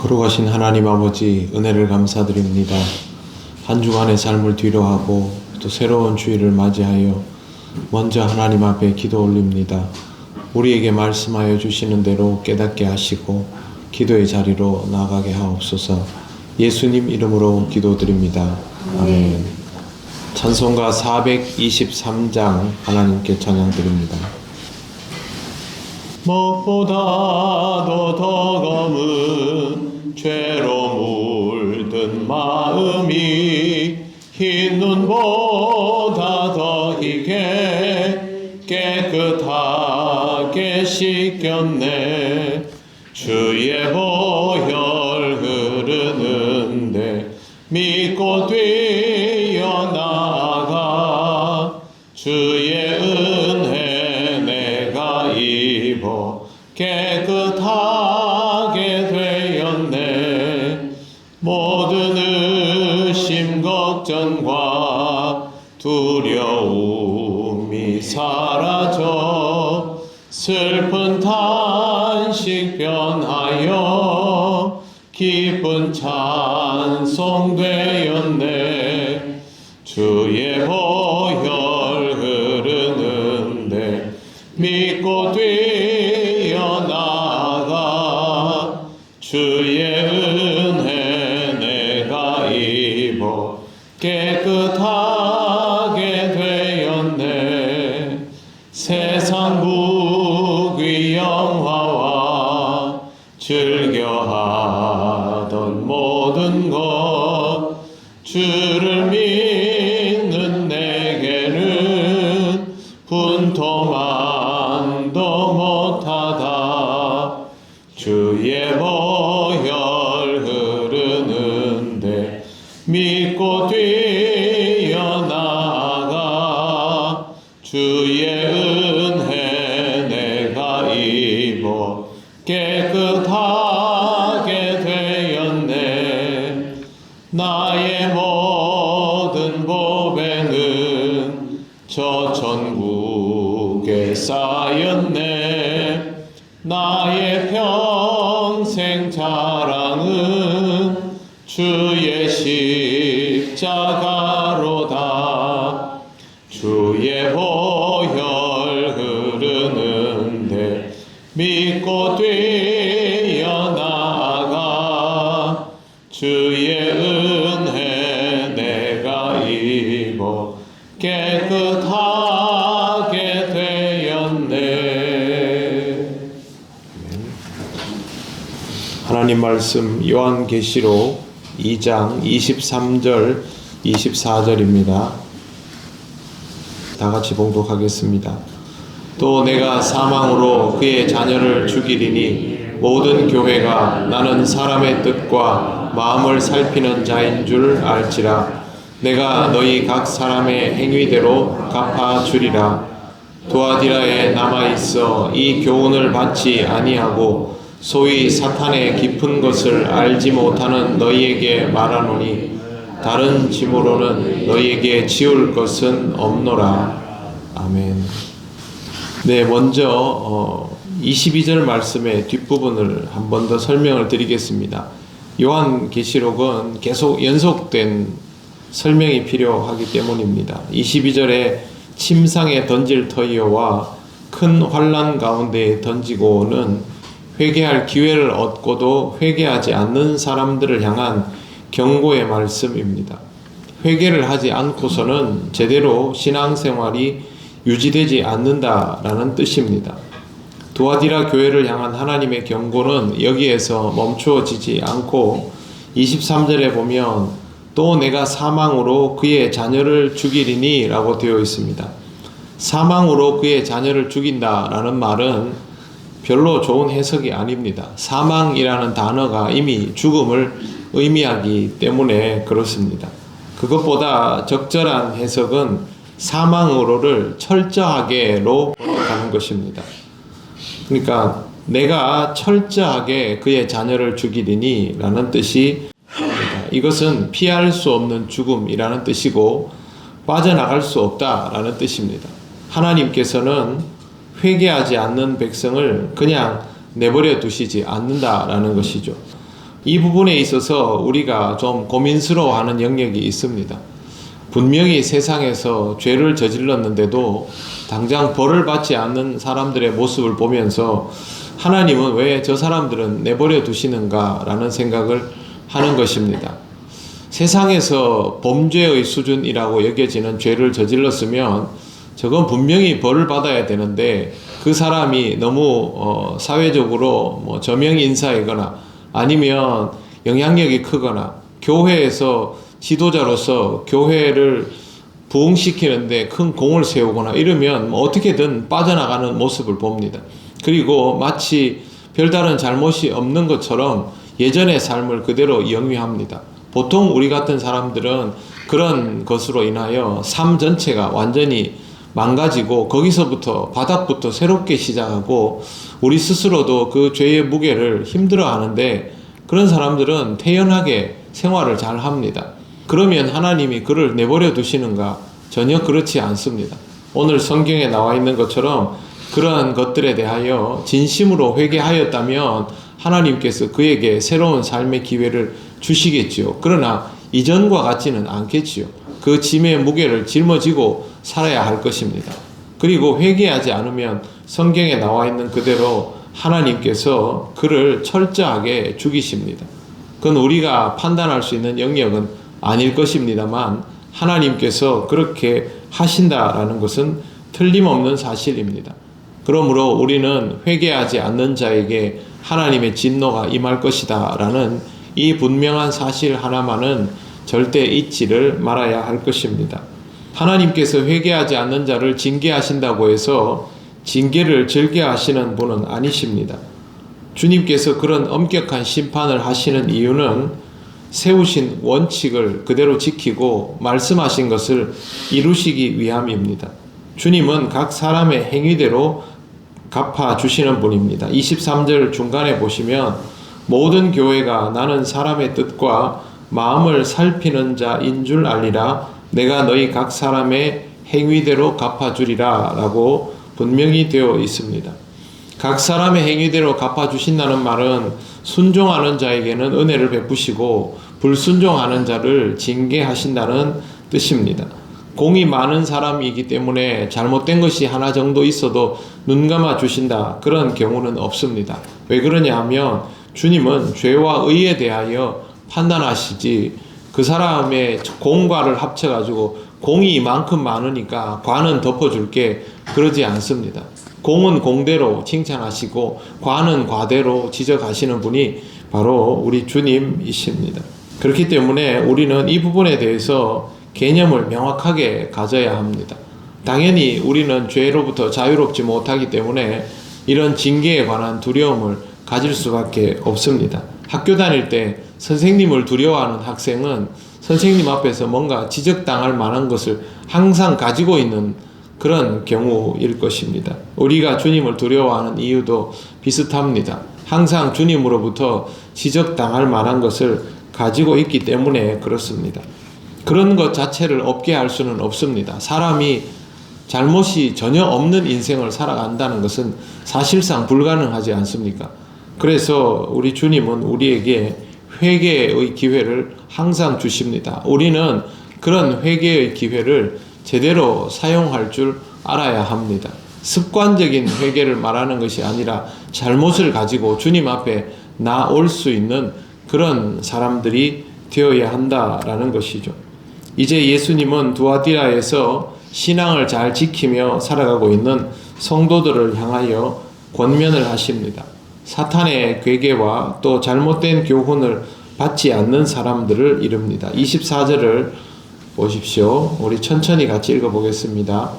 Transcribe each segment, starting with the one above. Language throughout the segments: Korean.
거룩하신 하나님 아버지, 은혜를 감사드립니다. 한 주간의 삶을 뒤로하고 또 새로운 주일을 맞이하여 먼저 하나님 앞에 기도 올립니다. 우리에게 말씀하여 주시는 대로 깨닫게 하시고 기도의 자리로 나가게 하옵소서. 예수님 이름으로 기도드립니다. 아멘. 찬송가 423장 하나님께 찬양드립니다. 먹보다도 더 검은 죄로 물든 마음이 흰 눈보다 더 희게 깨끗하게 씻겼네. 주의 보혈 흐르는데 믿고 뛰어나가 주의 은혜 내가 입어 깨끗하게 되었네. 모든 의심 걱정과 두려움이 사라져 슬픈 탄식 변하여 기쁜 찬송 되었네. 주의 보혈 흐르는데 믿고 뛰어나가 주의 은혜 내가 입어 깨끗하게 되었네. 세상 무귀 영화와 즐겨하던 모든 것 주를 믿는 내게는 분토만도 못하다. 주의 보혈 흐르는데 믿고 뛰어나가 주의 은혜 내가 입어 깨끗하게 되었네. 나의 모든 보배는 저 천국에 쌓였네. 나의 평생 자랑은 주의 십자가로다. 주의 보혈 흐르는데 믿고 뛰어나가 주의 은혜 내가 입어 깨끗하게 되었네. 하나님 말씀 요한계시록 2장 23절 24절입니다. 다 같이 봉독하겠습니다. 또 내가 사망으로 그의 자녀를 죽이리니 모든 교회가 나는 사람의 뜻과 마음을 살피는 자인 줄 알지라. 내가 너희 각 사람의 행위대로 갚아주리라. 두아디라에 남아있어 이 교훈을 받지 아니하고 소위 사탄의 깊은 것을 알지 못하는 너희에게 말하노니 다른 짐으로는 너희에게 지울 것은 없노라. 아멘. 네, 먼저 22절 말씀의 뒷부분을 한 번 더 설명을 드리겠습니다. 요한계시록은 계속 연속된 설명이 필요하기 때문입니다. 22절에 침상에 던질 터이어와 큰 환난 가운데에 던지고는 회개할 기회를 얻고도 회개하지 않는 사람들을 향한 경고의 말씀입니다. 회개를 하지 않고서는 제대로 신앙생활이 유지되지 않는다라는 뜻입니다. 두아디라 교회를 향한 하나님의 경고는 여기에서 멈추어지지 않고 23절에 보면 또 내가 사망으로 그의 자녀를 죽이리니 라고 되어 있습니다. 사망으로 그의 자녀를 죽인다라는 말은 별로 좋은 해석이 아닙니다. 사망이라는 단어가 이미 죽음을 의미하기 때문에 그렇습니다. 그것보다 적절한 해석은 사망으로를 철저하게로 번역하는 것입니다. 그러니까 내가 철저하게 그의 자녀를 죽이리니 라는 뜻이 합니다. 이것은 피할 수 없는 죽음이라는 뜻이고 빠져나갈 수 없다라는 뜻입니다. 하나님께서는 회개하지 않는 백성을 그냥 내버려 두시지 않는다라는 것이죠. 이 부분에 있어서 우리가 좀 고민스러워하는 영역이 있습니다. 분명히 세상에서 죄를 저질렀는데도 당장 벌을 받지 않는 사람들의 모습을 보면서 하나님은 왜 저 사람들은 내버려 두시는가 라는 생각을 하는 것입니다. 세상에서 범죄의 수준이라고 여겨지는 죄를 저질렀으면 저건 분명히 벌을 받아야 되는데 그 사람이 너무 사회적으로 저명 인사이거나 아니면 영향력이 크거나 교회에서 지도자로서 교회를 부흥시키는데 큰 공을 세우거나 이러면 어떻게든 빠져나가는 모습을 봅니다. 그리고 마치 별다른 잘못이 없는 것처럼 예전의 삶을 그대로 영위합니다. 보통 우리 같은 사람들은 그런 것으로 인하여 삶 전체가 완전히 망가지고 거기서부터 바닥부터 새롭게 시작하고 우리 스스로도 그 죄의 무게를 힘들어 하는데 그런 사람들은 태연하게 생활을 잘 합니다. 그러면 하나님이 그를 내버려 두시는가? 전혀 그렇지 않습니다. 오늘 성경에 나와 있는 것처럼 그러한 것들에 대하여 진심으로 회개하였다면 하나님께서 그에게 새로운 삶의 기회를 주시겠지요. 그러나 이전과 같지는 않겠지요. 그 짐의 무게를 짊어지고 살아야 할 것입니다. 그리고 회개하지 않으면 성경에 나와 있는 그대로 하나님께서 그를 철저하게 죽이십니다. 그건 우리가 판단할 수 있는 영역은 아닐 것입니다만 하나님께서 그렇게 하신다라는 것은 틀림없는 사실입니다. 그러므로 우리는 회개하지 않는 자에게 하나님의 진노가 임할 것이다 라는 이 분명한 사실 하나만은 절대 잊지를 말아야 할 것입니다. 하나님께서 회개하지 않는 자를 징계하신다고 해서 징계를 즐겨하시는 분은 아니십니다. 주님께서 그런 엄격한 심판을 하시는 이유는 세우신 원칙을 그대로 지키고 말씀하신 것을 이루시기 위함입니다. 주님은 각 사람의 행위대로 갚아주시는 분입니다. 23절 중간에 보시면 모든 교회가 나는 사람의 뜻과 마음을 살피는 자인 줄 알리라. 내가 너희 각 사람의 행위대로 갚아주리라 라고 분명히 되어 있습니다. 각 사람의 행위대로 갚아주신다는 말은 순종하는 자에게는 은혜를 베푸시고 불순종하는 자를 징계하신다는 뜻입니다. 공이 많은 사람이기 때문에 잘못된 것이 하나 정도 있어도 눈 감아 주신다. 그런 경우는 없습니다. 왜 그러냐 하면 주님은 죄와 의에 대하여 판단하시지 그 사람의 공과를 합쳐가지고 공이 이만큼 많으니까 과는 덮어줄게 그러지 않습니다. 공은 공대로 칭찬하시고 과는 과대로 지적하시는 분이 바로 우리 주님이십니다. 그렇기 때문에 우리는 이 부분에 대해서 개념을 명확하게 가져야 합니다. 당연히 우리는 죄로부터 자유롭지 못하기 때문에 이런 징계에 관한 두려움을 가질 수밖에 없습니다. 학교 다닐 때 선생님을 두려워하는 학생은 선생님 앞에서 뭔가 지적당할 만한 것을 항상 가지고 있는 그런 경우일 것입니다. 우리가 주님을 두려워하는 이유도 비슷합니다. 항상 주님으로부터 지적당할 만한 것을 가지고 있기 때문에 그렇습니다. 그런 것 자체를 없게 할 수는 없습니다. 사람이 잘못이 전혀 없는 인생을 살아간다는 것은 사실상 불가능하지 않습니까? 그래서 우리 주님은 우리에게 회개의 기회를 항상 주십니다. 우리는 그런 회개의 기회를 제대로 사용할 줄 알아야 합니다. 습관적인 회개를 말하는 것이 아니라 잘못을 가지고 주님 앞에 나올 수 있는 그런 사람들이 되어야 한다라는 것이죠. 이제 예수님은 두아디라에서 신앙을 잘 지키며 살아가고 있는 성도들을 향하여 권면을 하십니다. 사탄의 괴계와 또 잘못된 교훈을 받지 않는 사람들을 이릅니다. 24절을 보십시오. 우리 천천히 같이 읽어보겠습니다.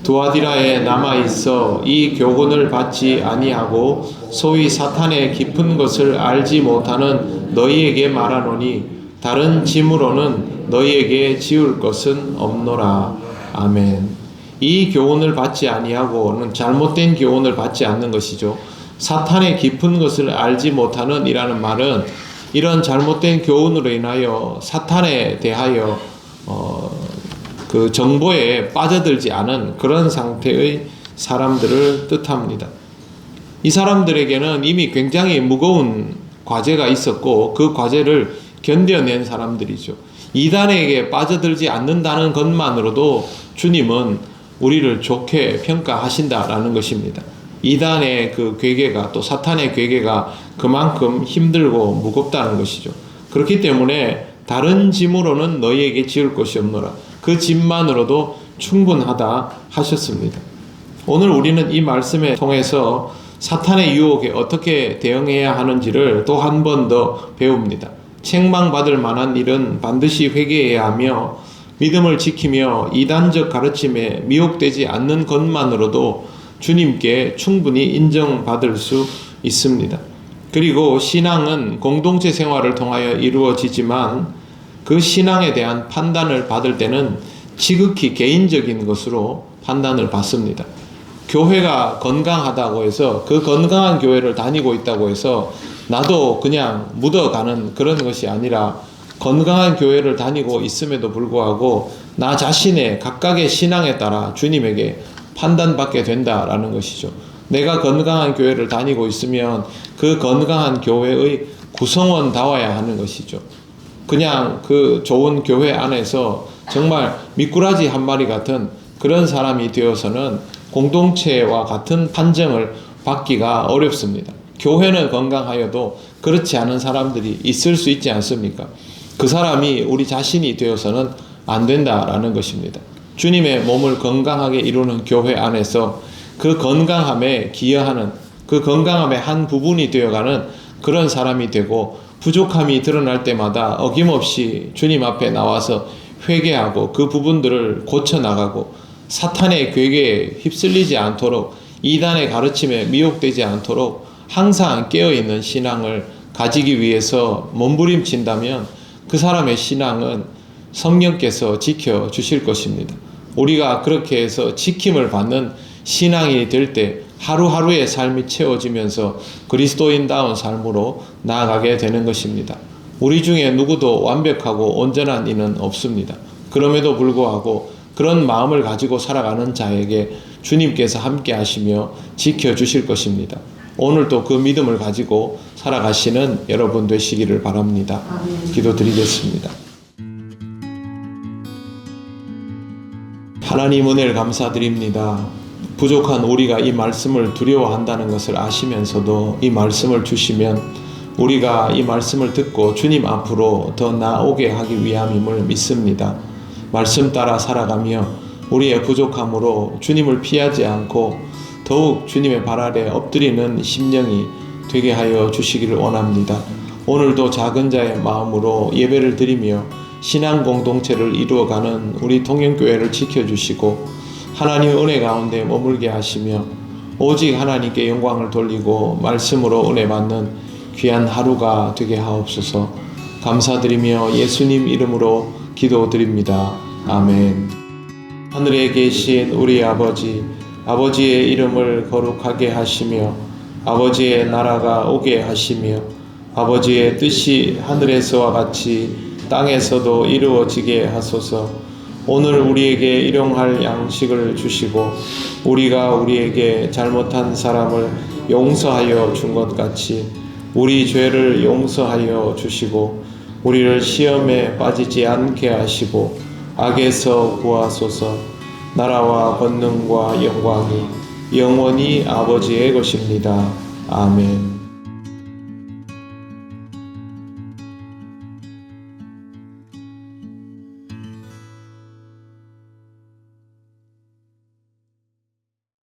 두아디라에 남아있어 이 교훈을 받지 아니하고 소위 사탄의 깊은 것을 알지 못하는 너희에게 말하노니 다른 짐으로는 너희에게 지울 것은 없노라. 아멘. 이 교훈을 받지 아니하고는 잘못된 교훈을 받지 않는 것이죠. 사탄의 깊은 것을 알지 못하는 이라는 말은 이런 잘못된 교훈으로 인하여 사탄에 대하여 그 정보에 빠져들지 않은 그런 상태의 사람들을 뜻합니다. 이 사람들에게는 이미 굉장히 무거운 과제가 있었고 그 과제를 견뎌낸 사람들이죠. 이단에게 빠져들지 않는다는 것만으로도 주님은 우리를 좋게 평가하신다라는 것입니다. 이단의 그 괴계가, 또 사탄의 괴계가 그만큼 힘들고 무겁다는 것이죠. 그렇기 때문에 다른 짐으로는 너희에게 지을 것이 없노라. 그 짐만으로도 충분하다 하셨습니다. 오늘 우리는 이 말씀을 통해서 사탄의 유혹에 어떻게 대응해야 하는지를 또 한 번 더 배웁니다. 책망받을 만한 일은 반드시 회개해야 하며 믿음을 지키며 이단적 가르침에 미혹되지 않는 것만으로도 주님께 충분히 인정받을 수 있습니다. 그리고 신앙은 공동체 생활을 통하여 이루어지지만 그 신앙에 대한 판단을 받을 때는 지극히 개인적인 것으로 판단을 받습니다. 교회가 건강하다고 해서 그 건강한 교회를 다니고 있다고 해서 나도 그냥 묻어가는 그런 것이 아니라 건강한 교회를 다니고 있음에도 불구하고 나 자신의 각각의 신앙에 따라 주님에게 판단받게 된다라는 것이죠. 내가 건강한 교회를 다니고 있으면 그 건강한 교회의 구성원다워야 하는 것이죠. 그냥 그 좋은 교회 안에서 정말 미꾸라지 한 마리 같은 그런 사람이 되어서는 공동체와 같은 판정을 받기가 어렵습니다. 교회는 건강하여도 그렇지 않은 사람들이 있을 수 있지 않습니까? 그 사람이 우리 자신이 되어서는 안 된다라는 것입니다. 주님의 몸을 건강하게 이루는 교회 안에서 그 건강함에 기여하는, 그 건강함의 한 부분이 되어가는 그런 사람이 되고, 부족함이 드러날 때마다 어김없이 주님 앞에 나와서 회개하고 그 부분들을 고쳐나가고 사탄의 괴계에 휩쓸리지 않도록, 이단의 가르침에 미혹되지 않도록 항상 깨어있는 신앙을 가지기 위해서 몸부림친다면 그 사람의 신앙은 성령께서 지켜주실 것입니다. 우리가 그렇게 해서 지킴을 받는 신앙이 될 때 하루하루의 삶이 채워지면서 그리스도인다운 삶으로 나아가게 되는 것입니다. 우리 중에 누구도 완벽하고 온전한 이는 없습니다. 그럼에도 불구하고 그런 마음을 가지고 살아가는 자에게 주님께서 함께 하시며 지켜주실 것입니다. 오늘도 그 믿음을 가지고 살아가시는 여러분 되시기를 바랍니다. 기도드리겠습니다. 하나님 은혜를 감사드립니다. 부족한 우리가 이 말씀을 두려워한다는 것을 아시면서도 이 말씀을 주시면 우리가 이 말씀을 듣고 주님 앞으로 더 나오게 하기 위함임을 믿습니다. 말씀 따라 살아가며 우리의 부족함으로 주님을 피하지 않고 더욱 주님의 발 아래 엎드리는 심령이 되게 하여 주시기를 원합니다. 오늘도 작은 자의 마음으로 예배를 드리며 신앙 공동체를 이루어가는 우리 통영교회를 지켜주시고 하나님의 은혜 가운데 머물게 하시며 오직 하나님께 영광을 돌리고 말씀으로 은혜 받는 귀한 하루가 되게 하옵소서. 감사드리며 예수님 이름으로 기도드립니다. 아멘. 하늘에 계신 우리 아버지, 아버지의 이름을 거룩하게 하시며 아버지의 나라가 오게 하시며 아버지의 뜻이 하늘에서와 같이 땅에서도 이루어지게 하소서. 오늘 우리에게 일용할 양식을 주시고 우리가 우리에게 잘못한 사람을 용서하여 준 것 같이 우리 죄를 용서하여 주시고 우리를 시험에 빠지지 않게 하시고 악에서 구하소서. 나라와 권능과 영광이 영원히 아버지의 것입니다. 아멘.